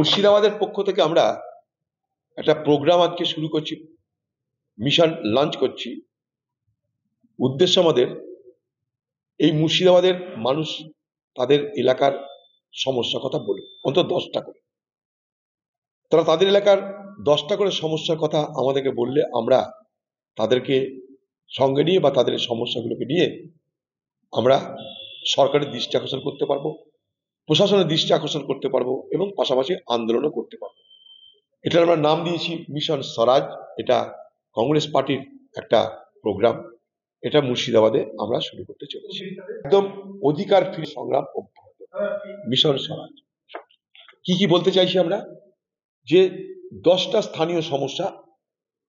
মুর্শিদাবাদের পক্ষ থেকে আমরা একটা প্রোগ্রাম আজকে শুরু করছি, মিশন লঞ্চ করছি। উদ্দেশ্য আমাদের এই মুর্শিদাবাদের মানুষ তাদের এলাকার সমস্যার কথা বলবে, অন্তত 10টা করে। তারা তাদের এলাকার 10টা করে সমস্যার কথা আমাদেরকে বললে আমরা তাদেরকে সঙ্গে নিয়ে বা তাদের সমস্যাগুলোকে নিয়ে আমরা সরকারের দৃষ্টি আকর্ষণ করতে পারবো, প্রশাসনের দৃষ্টি আকর্ষণ করতে পারবো এবং পাশাপাশি আন্দোলনও করতে পারবো। এটার আমরা নাম দিয়েছি মিশন স্বরাজ। এটা কংগ্রেস পার্টির একটা প্রোগ্রাম। এটা মুর্শিদাবাদে আমরা শুরু করতে চলেছি। একদম অধিকার ফিরে সংগ্রাম অব্যাহত, মিশন স্বরাজ। কি কি বলতে চাইছি আমরা, যে 10টা স্থানীয় সমস্যা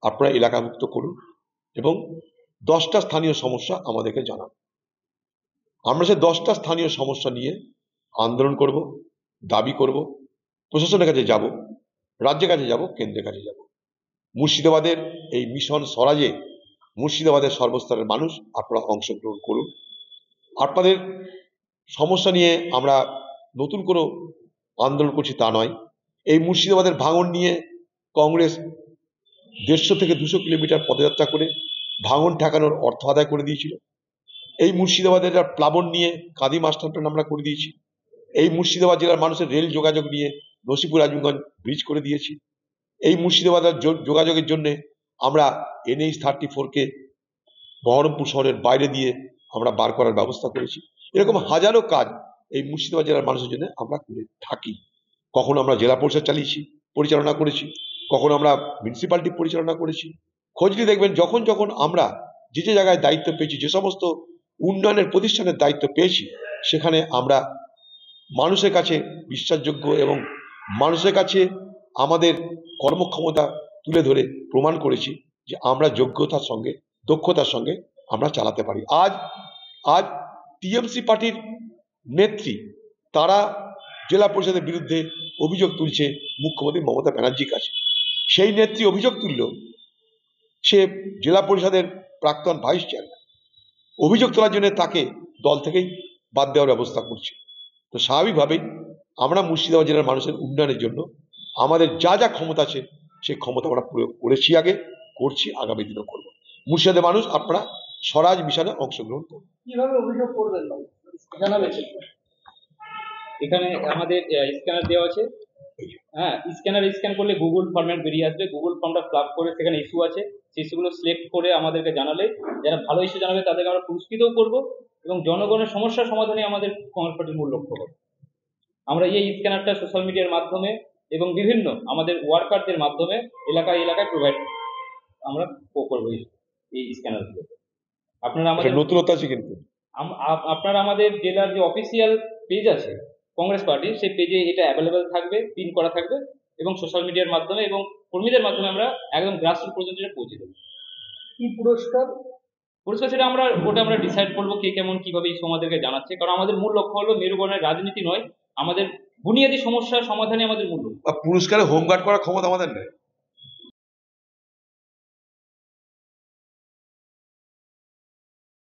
আপনারা এলাকাভুক্ত করুন এবং 10টা স্থানীয় সমস্যা আমাদেরকে জানান। আমরা সে 10টা স্থানীয় সমস্যা নিয়ে আন্দোলন করব, দাবি করব, প্রশাসনের কাছে যাব, রাজ্যের কাছে যাব, কেন্দ্রের কাছে যাব। মুর্শিদাবাদের এই মিশন স্বরাজে মুর্শিদাবাদের সর্বস্তরের মানুষ আপনারা অংশগ্রহণ করুন। আপনাদের সমস্যা নিয়ে আমরা নতুন কোনো আন্দোলন করছি তা নয়। এই মুর্শিদাবাদের ভাঙন নিয়ে কংগ্রেস 150 থেকে 200 কিলোমিটার পদযাত্রা করে ভাঙন ঠেকানোর অর্থ আদায় করে দিয়েছিল। এই মুর্শিদাবাদের প্লাবন নিয়ে কাঁদি মাস্টার প্ল্যান আমরা করে দিয়েছি। এই মুর্শিদাবাদ জেলার মানুষের রেল যোগাযোগ নিয়ে নসিপুর আজিমগঞ্জ ব্রিজ করে দিয়েছি। এই মুর্শিদাবাদের যোগাযোগের জন্য আমরা NH-34 বহরমপুর শহরের বাইরে দিয়ে আমরা বার করার ব্যবস্থা করেছি। এরকম হাজারো কাজ এই মুর্শিদাবাদ জেলার মানুষের জন্য আমরা করে থাকি। কখনো আমরা জেলা পরিষদ পরিচালনা করেছি, কখনো আমরা মিউনিসিপ্যালিটি পরিচালনা করেছি। খোঁজ নিয়ে দেখবেন যখন যখন আমরা যে যে জায়গায় দায়িত্ব পেয়েছি, যে সমস্ত উন্নয়নের প্রতিষ্ঠানের দায়িত্ব পেয়েছি, সেখানে আমরা মানুষের কাছে বিশ্বাসযোগ্য এবং মানুষের কাছে আমাদের কর্মক্ষমতা তুলে ধরে প্রমাণ করেছি যে আমরা যোগ্যতার সঙ্গে দক্ষতার সঙ্গে আমরা চালাতে পারি। আজ TMC পার্টির নেত্রী তারা জেলা পরিষদের বিরুদ্ধে অভিযোগ তুলছে মুখ্যমন্ত্রী মমতা ব্যানার্জির কাছে। সেই নেত্রী অভিযোগ তুলল, সে জেলা পরিষদের প্রাক্তন ভাইস চেয়ারম্যান, অভিযোগ তোলার জন্য তাকে দল থেকেই বাদ দেওয়ার ব্যবস্থা করছে। তো স্বাভাবিকভাবেই আমরা মুর্শিদাবাদ জেলার মানুষের উন্নয়নের জন্য আমাদের যা যা ক্ষমতা আছে সেই ক্ষমতা আমরা প্রয়োগ করেছি, আগে করছি, আগামী দিনও করবো। মুর্শিদাবাদের মানুষ আপনারা স্বরাজ মিশনে অংশগ্রহণ করুন। কিভাবে অভিযোগ করবেন জানাবেন? এখানে আমাদের স্ক্যানার দেওয়া আছে। হ্যাঁ, স্ক্যান করলে গুগল ফর্ম্যাট বেরিয়ে আসবে। গুগল ফর্মটা ফ্লাপ করে সেখানে ইস্যু আছে, সেই ইস্যুগুলো সিলেক্ট করে আমাদেরকে জানালে, যারা ভালো ইস্যু জানাবে তাদেরকে আমরা পুরস্কৃতও করবো এবং জনগণের সমস্যার সমাধানে আমাদের কংগ্রেস পার্টির মূল লক্ষ্য হবে। আমরা এই স্ক্যানারটা সোশ্যাল মিডিয়ার মাধ্যমে এবং বিভিন্ন আমাদের ওয়ার্কারদের মাধ্যমে এলাকায় এলাকায় প্রোভাইড আমরা করবো এই স্ক্যানারগুলো। আপনারা আমাদের নতুনতা আছে, কিন্তু আপনারা আমাদের জেলার যে অফিসিয়াল পেজ আছে কংগ্রেস পার্টি, সেই পেজে এটা অ্যাভেলেবেল থাকবে, পিন করা থাকবে এবং সোশ্যাল মিডিয়ার মাধ্যমে এবং কর্মীদের মাধ্যমে আমরা একদম গ্রাসরুট পর্যন্ত পৌঁছে দেবো। কি পুরস্কার সেটা আমরা ডিসাইড করবো কে কেমন কিভাবে এই আমাদেরকে জানাচ্ছে, কারণ আমাদের মূল লক্ষ্য হলো মেরুকরণের রাজনীতি নয়, আমাদের বুনিয়াদী সমস্যার সমাধানে আমাদের মূল লক্ষ্য। পুরস্কারে হোমগার্ড করার ক্ষমতা আমাদের নেই।